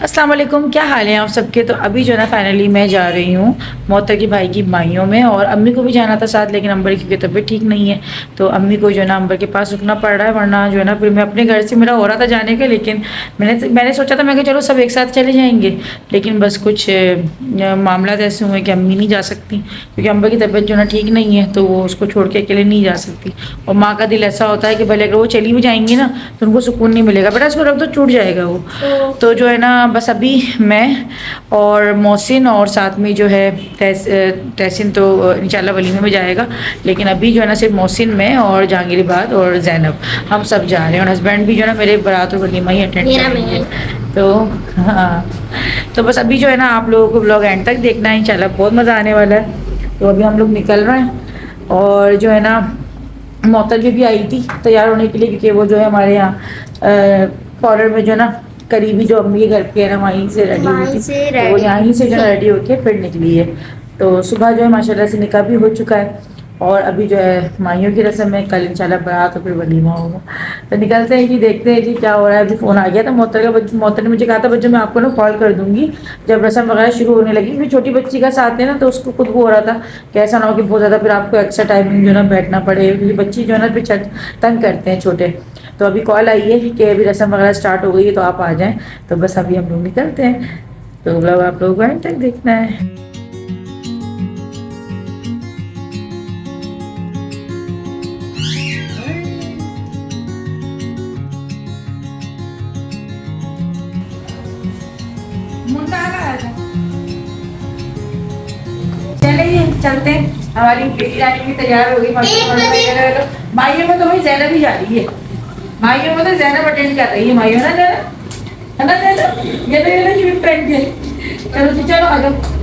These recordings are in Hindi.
अस्सलाम वालेकुम, क्या हाल है आप सबके। तो अभी जो है ना फाइनली मैं जा रही हूँ मोहतर के भाई की माइयों में, और अम्मी को भी जाना था साथ, लेकिन अम्बर की तबीयत ठीक नहीं है तो अम्मी को जो है ना अम्बर के पास रुकना पड़ रहा है। वरना जो है ना फिर मैं अपने घर से, मेरा हो रहा था जाने का, लेकिन मैंने सोचा था मैं कि चलो सब एक साथ चले जाएंगे, लेकिन बस कुछ मामला ऐसे हुए कि अम्मी नहीं जा सकती, क्योंकि अम्बर की तबीयत जो है ना ठीक नहीं है, तो वो उसको छोड़ के अकेले नहीं जा सकती। और माँ का दिल ऐसा होता है कि भले अगर वो चली भी जाएंगी ना तो उनको सुकून नहीं मिलेगा, बेटा इसको रख दो टूट जाएगा वो। तो जो है ना बस अभी मैं और मोहसिन और साथ में जो है तहसीन तो इंशाल्लाह वलीमे में जाएगा, लेकिन अभी जो है ना सिर्फ मोहसिन में और जहांगीराबाद और जैनब हम सब जा रहे हैं, और हस्बैंड भी जो है ना मेरे बारात और वलीमा ही अटेंड करेंगे। तो हाँ, तो बस अभी जो है ना आप लोगों को ब्लॉग एंड तक देखना है, इंशाल्लाह बहुत मज़ा आने वाला है। तो अभी हम लोग निकल रहे हैं, और जो है ना मोहतर भी आई थी तैयार होने के लिए, क्योंकि वो जो है हमारे यहाँ कॉर्नर में जो है ना करीबी जो अम्मी के घर पे है ना वहीं से रेडी हुई थी, तो वो यहीं से जो है रेडी होके फिर निकली है। तो सुबह जो है माशाल्लाह से निकाह भी हो चुका है, और अभी जो है माइयों की रस्म है, कल इंशाल्लाह बारात और फिर वलीमा होगा। तो निकलते हैं जी, देखते हैं जी क्या हो रहा है। अभी फ़ोन आ गया था मोहतर ने मुझे कहा था बच्चों मैं आपको ना कॉल कर दूंगी जब रस्म वगैरह शुरू होने लगी, क्योंकि छोटी बच्ची का साथ है ना, तो उसको खुद वो हो रहा था कि ऐसा ना हो कि बहुत ज़्यादा फिर आपको एक्स्ट्रा टाइमिंग जो है ना बैठना पड़े, क्योंकि बच्ची जो है ना फिर तंग करते हैं छोटे। तो अभी कॉल आई है कि अभी रस्म वगैरह स्टार्ट हो गई है तो आप आ जाएँ। तो बस अभी हम लोग निकलते हैं, तो मतलब आप लोगों को एंड तक देखना है। चलिए चलते हैं, हमारी बेटी जाने की तैयार हो गई। माइयों में तो भाई जैनब ही जा रही है, माइयों में तो जैनब अटेंड कर रही है, माइयों ना जैनब है ना जैनब, ये तो पहन के चलो जी, चलो आ जाओ।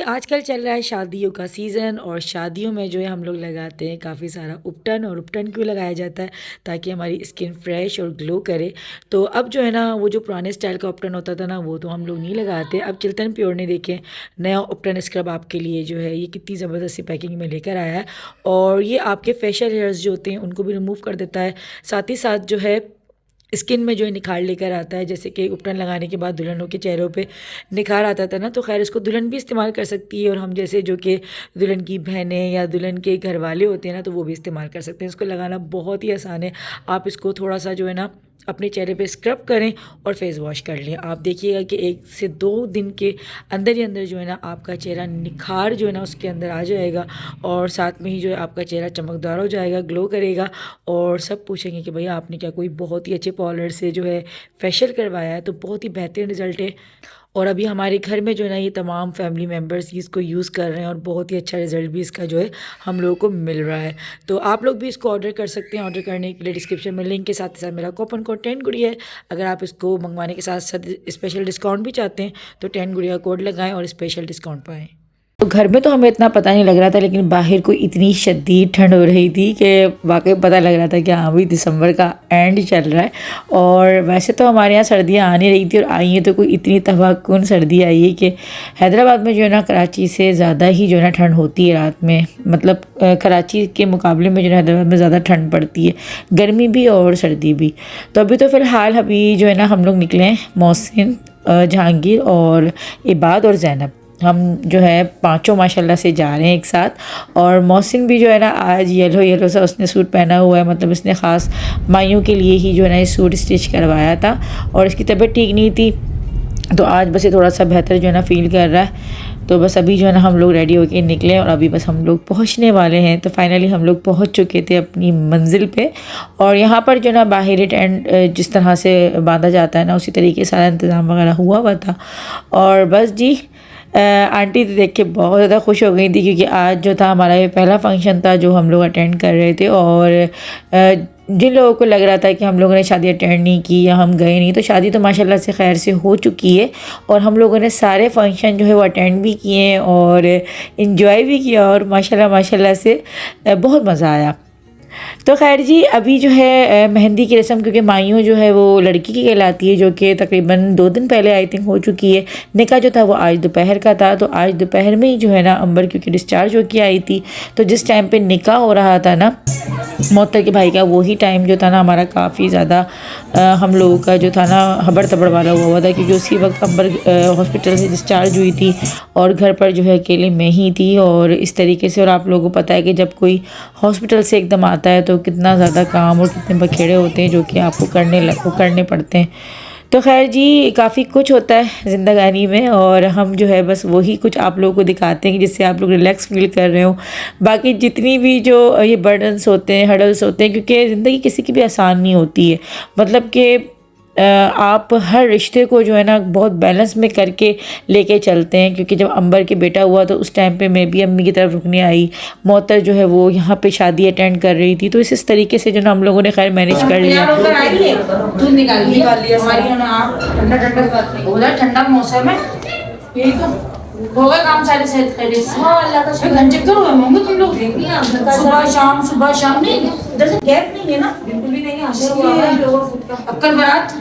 आजकल चल रहा है शादियों का सीज़न, और शादियों में जो है हम लोग लगाते हैं काफ़ी सारा उपटन। और उपटन क्यों लगाया जाता है? ताकि हमारी स्किन फ्रेश और ग्लो करे। तो अब जो है ना वो जो पुराने स्टाइल का उपटन होता था ना वो तो हम लोग नहीं लगाते। अब चिल्तन प्योर ने देखें नया उपटन स्क्रब आपके लिए जो है ये कितनी ज़बरदस्ती पैकिंग में लेकर आया है, और ये आपके फेशियल हेयर्स जो होते हैं उनको भी रिमूव कर देता है, साथ ही साथ जो है स्किन में जो है निखार लेकर आता है। जैसे कि उपटन लगाने के बाद दुल्हनों के चेहरों पे निखार आता था ना, तो खैर इसको दुल्हन भी इस्तेमाल कर सकती है, और हम जैसे जो कि दुल्हन की बहनें या दुल्हन के घर वाले होते हैं ना तो वो भी इस्तेमाल कर सकते हैं। इसको लगाना बहुत ही आसान है। आप इसको थोड़ा सा जो है ना अपने चेहरे पे स्क्रब करें और फेस वॉश कर लें। आप देखिएगा कि 1 से 2 दिन के अंदर ही अंदर जो है ना आपका चेहरा निखार जो है ना उसके अंदर आ जाएगा, और साथ में ही जो है आपका चेहरा चमकदार हो जाएगा, ग्लो करेगा। और सब पूछेंगे कि भैया आपने क्या कोई बहुत ही अच्छे पार्लर से जो है फेशियल करवाया है? तो बहुत ही बेहतरीन रिजल्ट है, और अभी हमारे घर में जो है ना ये तमाम फैमिली मेम्बर्स इसको यूज़ कर रहे हैं, और बहुत ही अच्छा रिज़ल्ट भी इसका जो है हम लोगों को मिल रहा है। तो आप लोग भी इसको ऑर्डर कर सकते हैं। ऑर्डर करने के लिए डिस्क्रिप्शन में लिंक के साथ ही साथ मेरा कूपन कोड 10 गुड़िया है। अगर आप इसको मंगवाने के साथ साथ स्पेशल डिस्काउंट भी चाहते हैं तो 10 गुड़िया कोड लगाएं और स्पेशल डिस्काउंट पाएँ। तो घर में तो हमें इतना पता नहीं लग रहा था, लेकिन बाहर को इतनी शदीद ठंड हो रही थी कि वाकई पता लग रहा था कि हाँ अभी दिसंबर का एंड चल रहा है। और वैसे तो हमारे यहाँ सर्दियाँ आ नहीं रही थी, और आई हैं तो कोई इतनी तबाहकुन सर्दी आई है कि हैदराबाद में जो है ना कराची से ज़्यादा ही जो है ना ठंड होती है रात में। मतलब कराची के मुकाबले में जो है हैदराबाद में ज़्यादा ठंड पड़ती है, गर्मी भी और सर्दी भी। तो अभी तो फ़िलहाल अभी जो है ना हम लोग निकले हैं मोहसिन, जहांगीर और इबाद और जैनब, हम जो है पांचों माशाल्लाह से जा रहे हैं एक साथ। और मोहसिन भी जो है ना आज येलो सा उसने सूट पहना हुआ है, मतलब इसने ख़ास माइयों के लिए ही जो है ना ये सूट स्टिच करवाया था, और इसकी तबीयत ठीक नहीं थी तो आज बस ये थोड़ा सा बेहतर जो है ना फ़ील कर रहा है। तो बस अभी जो है ना हम लोग रेडी होके निकले, और अभी बस हम लोग पहुंचने वाले हैं। तो फाइनली हम लोग पहुंच चुके थे अपनी मंजिल पे, और यहाँ पर जो है ना बाहरी टेंट जिस तरह से बांधा जाता है ना उसी तरीके सारा इंतज़ाम वगैरह हुआ था। और बस जी आंटी तो देख के बहुत ज़्यादा खुश हो गई थी, क्योंकि आज जो था हमारा ये पहला फंक्शन था जो हम लोग अटेंड कर रहे थे। और जिन लोगों को लग रहा था कि हम लोगों ने शादी अटेंड नहीं की या हम गए नहीं, तो शादी तो माशाल्लाह से खैर से हो चुकी है, और हम लोगों ने सारे फंक्शन जो है वो अटेंड भी किए और इन्जॉय भी किया, और माशाल्लाह माशाल्लाह से बहुत मज़ा आया। तो खैर जी, अभी जो है मेहंदी की रस्म, क्योंकि माइयों जो है वो लड़की की कहलाती है, जो कि तकरीबन 2 दिन पहले आई थिंक हो चुकी है। निकाह जो था वो आज दोपहर का था, तो आज दोपहर में ही जो है ना अंबर क्योंकि डिस्चार्ज होकर आई थी, तो जिस टाइम पे निकाह हो रहा था ना मोहतर के भाई का, वही टाइम जो था ना हमारा काफ़ी ज़्यादा हम लोगों का जो था ना हबड़ तबड़ वाला हुआ था, क्योंकि उसी वक्त अंबर हॉस्पिटल से डिस्चार्ज हुई थी और घर पर जो है अकेले मैं ही थी। और इस तरीके से, और आप लोगों को पता है कि जब कोई हॉस्पिटल से एकदम आता है तो कितना ज़्यादा काम और कितने बखेड़े होते हैं जो कि आपको करने पड़ते हैं। तो खैर जी, काफ़ी कुछ होता है ज़िंदगानी में, और हम जो है बस वही कुछ आप लोगों को दिखाते हैं कि जिससे आप लोग रिलैक्स फील कर रहे हो। बाकी जितनी भी जो ये बर्डन्स होते हैं, हडल्स होते हैं, क्योंकि ज़िंदगी किसी की भी आसान नहीं होती है। मतलब कि आप हर रिश्ते को जो है ना बहुत बैलेंस में करके लेके चलते हैं, क्योंकि जब अंबर के बेटा हुआ तो उस टाइम पे मैं भी अम्मी की तरफ रुकने आई। मोहतर जो है वो यहाँ पे शादी अटेंड कर रही थी, तो इस तरीके से जो ना हम लोगों ने खैर मैनेज कर लिया। दूध निकाल लिया हमारी ठंडा ठंडा उधर ठंडा मौसम है, यही तो होगा काम सारे सेहत खैरियत से। हाँ अल्लाह का शुक्र। घंटे क्यों हुए होंगे तुम लोग? सुबह शाम नहीं, इधर से गैप नहीं है ना, बिल्कुल भी नहीं है। अक्कल बारात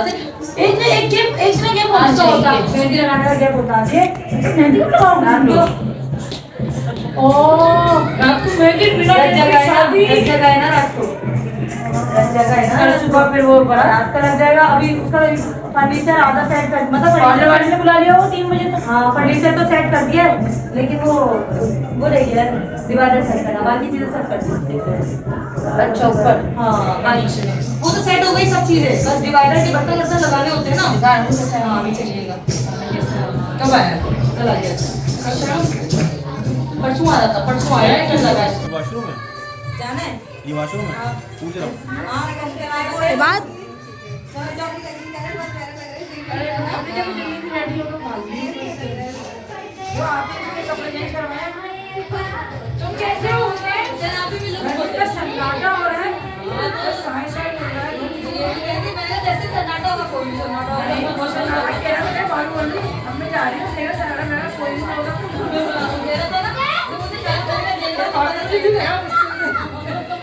है, एक गैप होता है, मेहंदी लगाने का गैप होता है। मेहंदी कब लगाओगे? ओह रात को मेहंदी बिना शादी जगह है ना, रात को जगह है ना, सुबह फिर वो बारात का लग जाएगा। अभी उसका फर्नीचर आधा सेट कर, मतलब ऑर्डर वाले ने बुला लिया हो 3 बजे तक। हाँ फर्नीचर तो सेट कर दिया है, लेकिन वो रही है डिवाइडर सेट करना, बाकी चीजें सब कर दी। अच्छा ऊपर हाँ वो तो सेट हो गई सब चीजें, बस डिवाइडर के बटन ऐसा लगाने होते हैं ना। हाँ अभी चलिएगा। कब आया? कल आ गया, परसों आया था, परसों आया है, कल लगा है। वॉशरूम है, जाना है ये वॉशरूम है, पूछ रहा हूँ। बाद तुम कैसे हो? सन्नाटा हो रहा है, जैसे सन्नाटा होगा कोई भी सन्नाटा हमें जा रही हूँ सन्नाटा कोई नहीं होगा।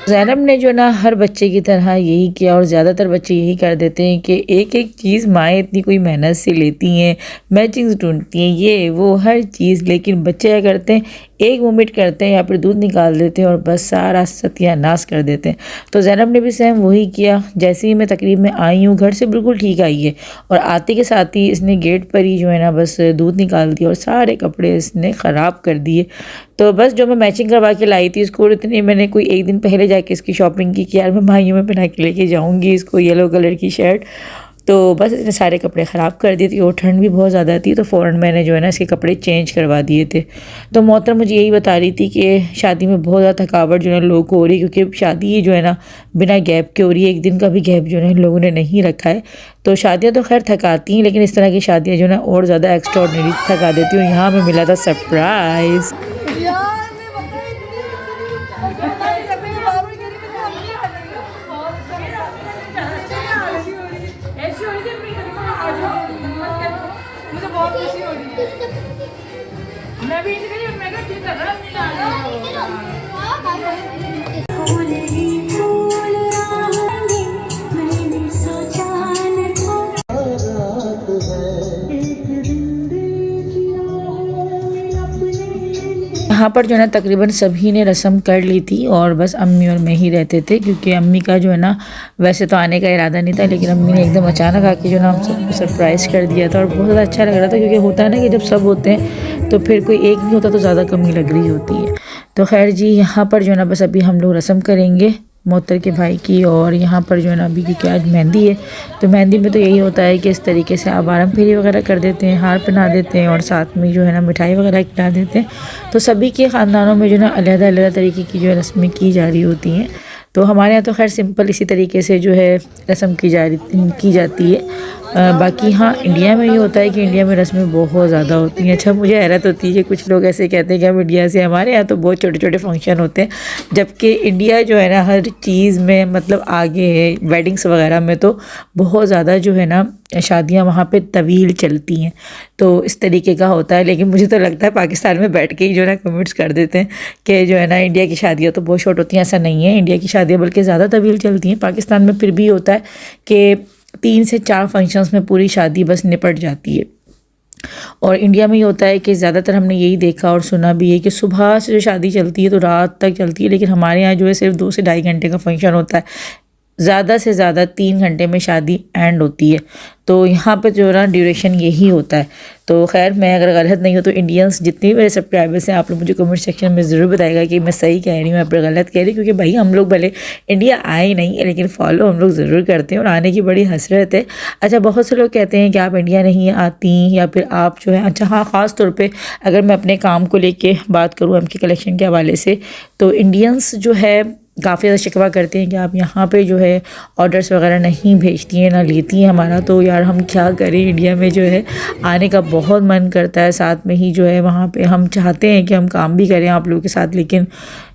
ज़ैनब ने जो ना हर बच्चे की तरह यही किया, और ज़्यादातर बच्चे यही कर देते हैं कि एक एक चीज़ माएँ इतनी कोई मेहनत से लेती हैं, मैचिंग्स ढूंढती हैं, ये वो हर चीज़, लेकिन बच्चे क्या करते हैं, एक वोमिट करते हैं या फिर दूध निकाल देते हैं और बस सारा सत्यानाश कर देते हैं। तो ज़ैनब ने भी सेम वही किया। जैसे ही मैं तकरीब में आई हूँ, घर से बिल्कुल ठीक आई है, और आते के साथ ही इसने गेट पर ही जो है ना बस दूध निकाल दिया और सारे कपड़े इसने ख़राब कर दिए। तो बस जो मैं मैचिंग करवा के लाई थी इसको, इतनी मैंने कोई एक दिन पहले जाके इसकी शॉपिंग की कि यार मैं भाइयों में पहना के लेके जाऊँगी इसको, येलो कलर की शर्ट। तो बस इसने सारे कपड़े ख़राब कर दिए थे, और ठंड भी बहुत ज़्यादा थी, तो फ़ौरन मैंने जो है ना इसके कपड़े चेंज करवा दिए थे। तो मोहतरम मुझे यही बता रही थी कि शादी में बहुत ज़्यादा थकावट जो है लोगों को हो रही है, क्योंकि शादी जो है ना बिना गैप के हो रही है, एक दिन का भी गैप जो है लोगों ने नहीं रखा है। तो शादियाँ तो खैर थकाती हैं, लेकिन इस तरह की शादियाँ जो है ना और ज़्यादा एक्स्ट्राऑर्डिनरी थका देती हैं। और यहाँ हमें मिला था सरप्राइज़। मैं भी मैं कर रहा यहाँ पर जो है ना तकरीबन सभी ने रस्म कर ली थी, और बस अम्मी और मैं ही रहते थे, क्योंकि अम्मी का जो है ना वैसे तो आने का इरादा नहीं था, लेकिन अम्मी ने एकदम अचानक आके जो ना हम सबको सरप्राइज़ कर दिया था। और बहुत ज़्यादा अच्छा लग रहा था, क्योंकि होता है ना कि जब सब होते हैं तो फिर कोई एक नहीं होता तो ज़्यादा कमी लग रही होती है। तो खैर जी, यहाँ पर जो है ना बस अभी हम लोग रस्म करेंगे मोहतर के भाई की, और यहाँ पर जो है ना अभी क्योंकि आज मेहंदी है, तो मेहंदी में तो यही होता है कि इस तरीके से आप आराम फेरी वगैरह कर देते हैं, हार पहना देते हैं, और साथ में जो है ना मिठाई वगैरह खिला देते हैं। तो सभी के ख़ानदानों में जो है ना अलग-अलग तरीके की जो है रस्में की जा रही होती हैं। तो हमारे यहाँ तो खैर सिंपल इसी तरीके से जो है रस्म की जाती है। बाकी हाँ, इंडिया में ये होता है कि इंडिया में रस्में बहुत ज़्यादा होती हैं। अच्छा, मुझे हैरत होती है कि कुछ लोग ऐसे कहते हैं कि हम इंडिया से, हमारे यहाँ तो बहुत छोटे छोटे फंक्शन होते हैं, जबकि इंडिया जो है ना हर चीज़ में मतलब आगे है। वेडिंग्स वगैरह में तो बहुत ज़्यादा जो है ना शादियाँ वहाँ पे तवील चलती हैं, तो इस तरीके का होता है। लेकिन मुझे तो लगता है पाकिस्तान में बैठ के ही जो है ना कमेंट्स कर देते हैं कि जो है ना इंडिया की शादियाँ तो बहुत शॉर्ट होती हैं। ऐसा नहीं है, इंडिया की शादियाँ बल्कि ज़्यादा तवील चलती हैं। पाकिस्तान में फिर भी होता है कि 3 से 4 फंक्शंस में पूरी शादी बस निपट जाती है। और इंडिया में ये होता है कि ज़्यादातर हमने यही देखा और सुना भी है कि सुबह से जो शादी चलती है तो रात तक चलती है, लेकिन हमारे यहाँ जो है सिर्फ 2 से ढाई घंटे का फंक्शन होता है, ज़्यादा से ज़्यादा 3 घंटे में शादी एंड होती है। तो यहाँ पे जो है ना ड्यूरेशन यही होता है। तो खैर, मैं अगर गलत नहीं हूँ तो इंडियंस जितने भी मेरे सब्सक्राइबर्स हैं, आप लोग मुझे कमेंट सेक्शन में ज़रूर बताएगा कि मैं सही कह रही हूँ या फिर गलत कह रही हूँ, क्योंकि भाई हम लोग भले इंडिया आए नहीं है लेकिन फॉलो हम लोग ज़रूर करते हैं और आने की बड़ी हसरत है। अच्छा, बहुत से लोग कहते हैं कि आप इंडिया नहीं आती या फिर आप जो है, अच्छा हाँ, ख़ास तौर पर अगर मैं अपने काम को लेके बात करूँ एम के कलेक्शन के हवाले से, तो इंडियंस जो है काफ़ी ज़्यादा शिकवा करते हैं कि आप यहाँ पे जो है ऑर्डर्स वगैरह नहीं भेजती हैं, ना लेती हैं हमारा। तो यार हम क्या करें, इंडिया में जो है आने का बहुत मन करता है, साथ में ही जो है वहाँ पे हम चाहते हैं कि हम काम भी करें आप लोगों के साथ, लेकिन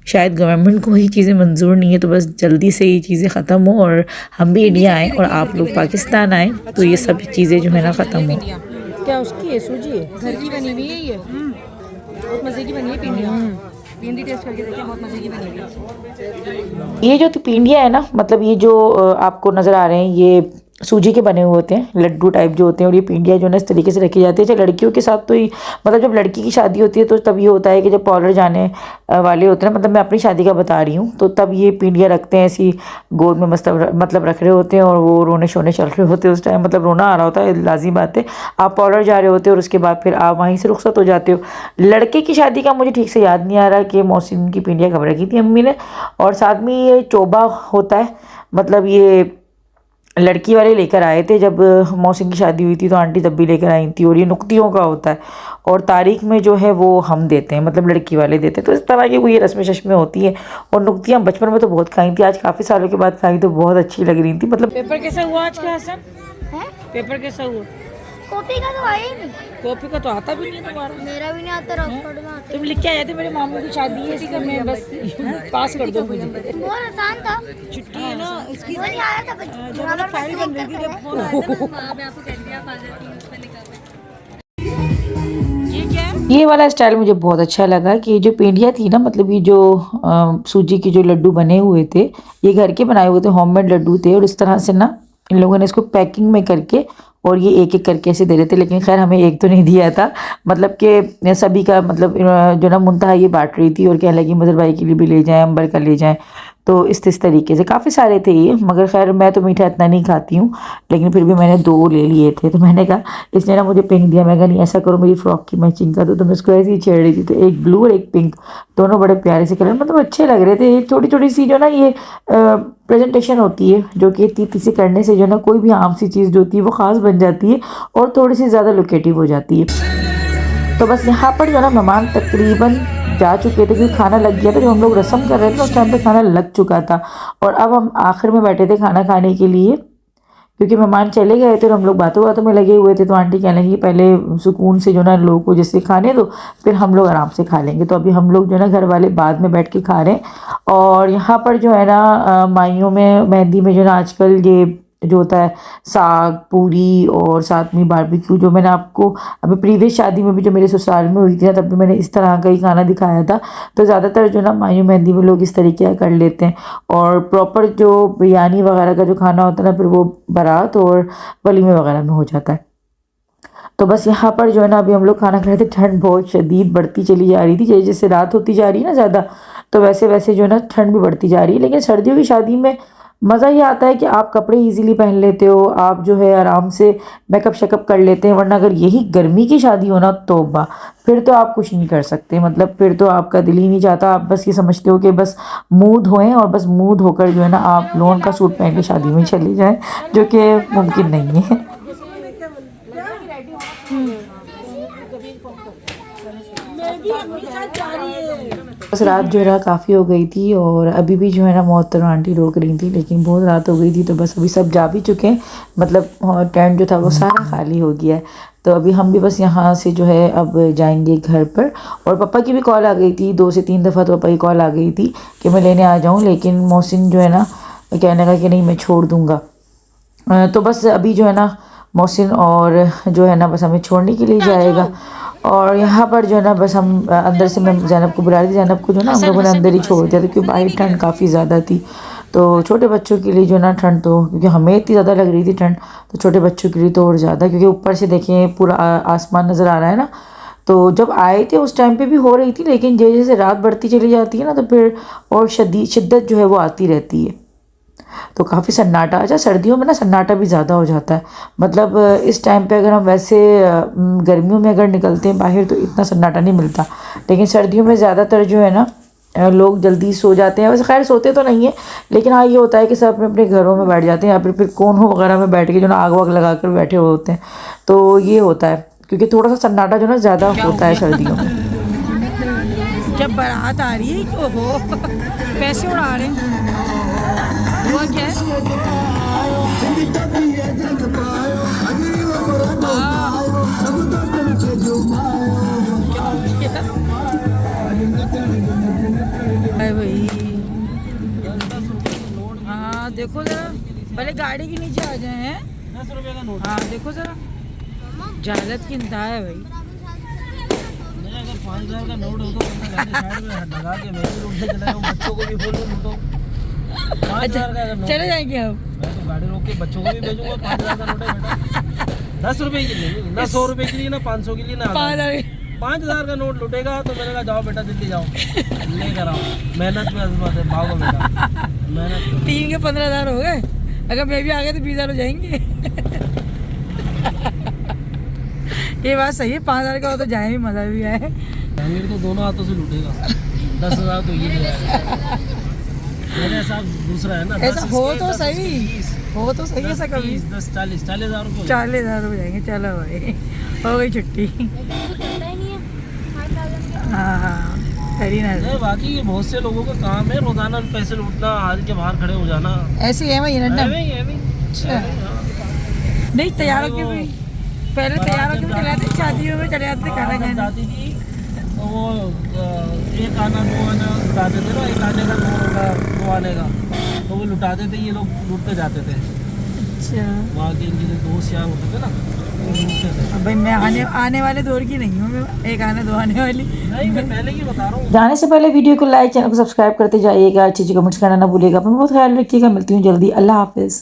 शायद गवर्नमेंट को ही चीज़ें मंजूर नहीं है। तो बस जल्दी से ये चीज़ें ख़त्म हो और हम भी इंडिया आएँ और आप लोग पाकिस्तान आएँ, तो ये सब चीज़ें जो है ना ख़त्म हो। क्या उसकी है, सूजी है, घर की बनी हुई है ये, बहुत मज़े की बनी है पिंडिया। पिंडी टेस्ट करके देखिए, बहुत मज़े की बनी हुई है। ये जो पिंडिया है ना, मतलब ये जो आपको नज़र आ रहे हैं, ये सूजी के बने हुए होते हैं, लड्डू टाइप जो होते हैं, और ये पिंडिया जो है ना इस तरीके से रखी जाती है। अच्छा, लड़कियों के साथ तो ही, मतलब जब लड़की की शादी होती है तो तब ये होता है कि जब पार्लर जाने वाले होते हैं ना, मतलब मैं अपनी शादी का बता रही हूँ, तो तब ये पिंडिया रखते हैं, ऐसी गोद में मतलब रख रहे होते हैं और वो रोने शोने चल रहे होते हैं उस टाइम, मतलब रोना आ रहा होता है, लाजिम बात है। आप पार्लर जा रहे होते हो और उसके बाद फिर आप वहीं से रुखसत हो जाते हो। लड़के की शादी का मुझे ठीक से याद नहीं आ रहा कि मौसम की पिंडिया कब रखी थी अम्मी ने। और साथ में ये चोबा होता है, मतलब ये लड़की वाले लेकर आए थे जब मौसम की शादी हुई थी, तो आंटी तब भी लेकर आई थी। और ये नुक्तियों का होता है और तारीख में जो है वो हम देते हैं, मतलब लड़की वाले देते हैं। तो इस तरह की कोई रस्में शस्में होती हैं। और नुक्तियाँ बचपन में तो बहुत खाई थी, आज काफ़ी सालों के बाद खाई तो बहुत अच्छी लग रही थी। मतलब पेपर कैसा हुआ आज का हसन? है? पेपर कैसा हुआ? कॉपी का तो आया ही नहीं। कॉपी का तो आता भी नहीं तुम्हारा। मेरा भी नहीं आता, रॉकफोर्ड में आता। तुम लिख के आए थे मेरे मामू की शादी है, इसलिए मैं बस पास कर दो मुझे। बहुत आसान था, छुट्टी है ना इसकी। वो नहीं आया था बस फाइल बन रही थी जब फोन आया था ना, मैं आपको कह दिया आ जाती हूं, उसमें लिखा है। ये क्या है? ये वाला स्टाइल मुझे बहुत अच्छा लगा कि जो पेंडिया थी ना, मतलब ये जो सूजी के जो लड्डू बने हुए थे, ये घर के बनाए हुए थे, होममेड लड्डू थे। और इस तरह से ना इन लोगों ने इसको पैकिंग में करके और ये एक एक करके ऐसे दे रहे थे, लेकिन खैर हमें एक तो नहीं दिया था, मतलब कि सभी का मतलब जो ना मुंतहा ये बांट रही थी और कहने लगी मदर भाई के लिए भी ले जाएं, अंबर का ले जाएं। तो इस तरीके से काफ़ी सारे थे ये, मगर खैर मैं तो मीठा इतना नहीं खाती हूँ, लेकिन फिर भी मैंने 2 ले लिए थे। तो मैंने कहा, इसने ना मुझे पिंक दिया, मैं कहा नहीं ऐसा करो मेरी फ्रॉक की मैचिंग का दो, तो मैं उसको ऐसे ही छेड़ रही थी। तो एक ब्लू और एक पिंक, दोनों बड़े प्यारे से कलर, मतलब अच्छे लग रहे थे। ये छोटी छोटी सी जो ना ये प्रेजेंटेशन होती है, जो कि तीती से करने से जो ना कोई भी आम सी चीज़ जो होती है वो ख़ास बन जाती है और थोड़ी सी ज़्यादा लोकेटिव हो जाती है। तो बस यहाँ पर जो ना मेहमान तकरीबन जा चुके थे, क्योंकि खाना लग गया था। जब हम लोग रस्म कर रहे थे उस टाइम पे खाना लग चुका था और अब हम आखिर में बैठे थे खाना खाने के लिए, क्योंकि मेहमान चले गए थे और हम लोग बातों में लगे हुए थे। तो आंटी कहने लगी पहले सुकून से जो ना लोगों को जैसे खाने दो, फिर हम लोग आराम से खा लेंगे। तो अभी हम लोग जो ना घर वाले बाद में बैठ के खा रहे हैं। और यहाँ पर जो है ना माइयों में मेहंदी में जो ना आजकल ये जो होता है साग पूरी और साथ में बारबेक्यू, जो मैंने आपको अभी प्रीवियस शादी में भी जो मेरे ससुराल में हुई थी ना, तब भी मैंने इस तरह का ही खाना दिखाया था। तो ज़्यादातर जो ना मायूं मेहंदी में लोग इस तरीके का कर लेते हैं। और प्रॉपर जो बिरयानी वगैरह का जो खाना होता है ना, फिर वो बारात और वलीमे वगैरह में हो जाता है। तो बस यहाँ पर जो है ना अभी हम लोग खाना खा रहे थे, ठंड बहुत शदीद बढ़ती चली जा रही थी। जैसे जैसे रात होती जा रही है ना ज़्यादा, तो वैसे वैसे जो है ना ठंड भी बढ़ती जा रही है। लेकिन सर्दियों की शादी में मज़ा ये आता है कि आप कपड़े इजीली पहन लेते हो, आप जो है आराम से मेकअप शेकअप कर लेते हैं। वरना अगर यही गर्मी की शादी हो ना, तौबा, फिर तो आप कुछ नहीं कर सकते। मतलब फिर तो आपका दिल ही नहीं चाहता, आप बस ये समझते हो कि बस मुँह धोएं और बस मुँह धोकर जो है ना आप लोन का सूट पहन के शादी में चले जाएं, जो कि मुमकिन नहीं है। बस रात जो है ना काफ़ी हो गई थी और अभी भी जो है ना मोहतरम आंटी रोक रही थी, लेकिन बहुत रात हो गई थी तो बस अभी सब जा भी चुके हैं, मतलब टेंट जो था वो सारा खाली हो गया है। तो अभी हम भी बस यहाँ से जो है अब जाएंगे घर पर। और पापा की भी कॉल आ गई थी, 2 से 3 दफ़ा तो पापा की कॉल आ गई थी कि मैं लेने आ जाऊँ, लेकिन मोहसिन जो है ना कहने लगा कि नहीं मैं छोड़ दूँगा। तो बस अभी जो है ना मोहसिन और जो है ना बस हमें छोड़ने के लिए जाएगा। और यहाँ पर जो है ना बस हम अंदर से मैं ज़ैनब को बुला रही थी, ज़ैनब को जो ना हम लोगों ने अंदर ही छोड़ दिया था क्योंकि बाहर ठंड काफ़ी ज़्यादा थी। तो छोटे बच्चों के लिए जो ना ठंड तो, क्योंकि हमें इतनी ज़्यादा लग रही थी ठंड, तो छोटे बच्चों के लिए तो और ज़्यादा, क्योंकि ऊपर से देखें पूरा आसमान नज़र आ रहा है ना। तो जब आए थे उस टाइम पे भी हो रही थी, लेकिन जैसे जैसे रात बढ़ती चली जाती है ना तो फिर और शिद्दत जो है वो आती रहती है, तो काफ़ी सन्नाटा। अच्छा, सर्दियों में ना सन्नाटा भी ज़्यादा हो जाता है, मतलब इस टाइम पे अगर हम वैसे गर्मियों में अगर निकलते हैं बाहर तो इतना सन्नाटा नहीं मिलता, लेकिन सर्दियों में ज़्यादातर जो है ना लोग जल्दी सो जाते हैं। वैसे खैर सोते तो नहीं है, लेकिन हाँ ये होता है कि सब अपने अपने घरों में बैठ जाते हैं या फिर कोनों वगैरह में बैठ के जो ना आग वाग लगा कर बैठे हुए होते हैं, तो ये होता है क्योंकि थोड़ा सा सन्नाटा जो ना ज़्यादा होता है सर्दियों में। जब बारात आ रही है ओहो पैसे उड़ा रहे हैं, हुआ क्या है? अरे भाई हाँ देखो जरा, पहले गाड़ी के नीचे आ जाए हैं। 10 रुपए का नोट। हाँ देखो जरा, जालत की इंतहा है भाई। अगर 5000 का नोट हो तो साइड में लगा के मैं भी लूटने चला जाऊं, बच्चों को भी बोल लूटो। 5000 का अगर नोट चले जाएंगे अब। मैं तो गाड़ी रोक के बच्चों को भी भेजूंगा। 5000 का नोट है बेटा, 10 रुपए के लिए नहीं, ना 100 रुपए के लिए, ना 500 के लिए, ना 5000 का नोट लुटेगा तो मैंने कहा जाओ बेटा दिल्ली जाओ, लेकर आओ, मेहनत में अजमत है, भागो बेटा मेहनत। 3 के 15,000 हो गए, अगर मैं भी आ गया तो 20,000 हो जाएंगे। ये बात सही है, 5,000 का हो तो जाए भी मजा भी आए। जहांगीर तो दोनों हाथों से लूटेगा, 10,000 तो ये ले मेरे हिसाब दूसरा है ना। ऐसा हो तो सही, हो तो सही ऐसा कभी। 10 40 40,000 रुपये 40,000 हो जाएंगे। चलो भाई हो गई छुट्टी। करता ही नहीं है 5,000 हाँ करी ना, नहीं, बाकी ये बहुत से लोगों का काम है रोजाना पैसे लूटना, हाथ के बाहर खड़े हो जाना। ऐसे ही है वही रंडम। अच्छा नहीं तैयारों के भी, पहले तैयारों के भी चले जाते, शादियों में चले जाते खाना खाने। जाती थी तो वो एक आना 2 आना लुटाते थे ना, एक आने का 2 आने का, तो वो लुटाते थे, ये लोग लूटते जाते थे। अच्छा वहाँ के इनके जो दोस्त यार होते थे ना वो लूटते थे। भाई मैं आने वाले दौर की नहीं हूँ, मैं एक आने 2 आने वाली। नहीं मैं पहले की बता रहा हूँ। जाने से पहले वीडियो को लाइक, चैनल को सब्सक्राइब करते जाइएगा, अच्छी अच्छी कमेंट्स करना ना भूलिएगा। अपना बहुत ख्याल रखिएगा, मिलती हूँ जल्दी, अल्लाह हाफिज़।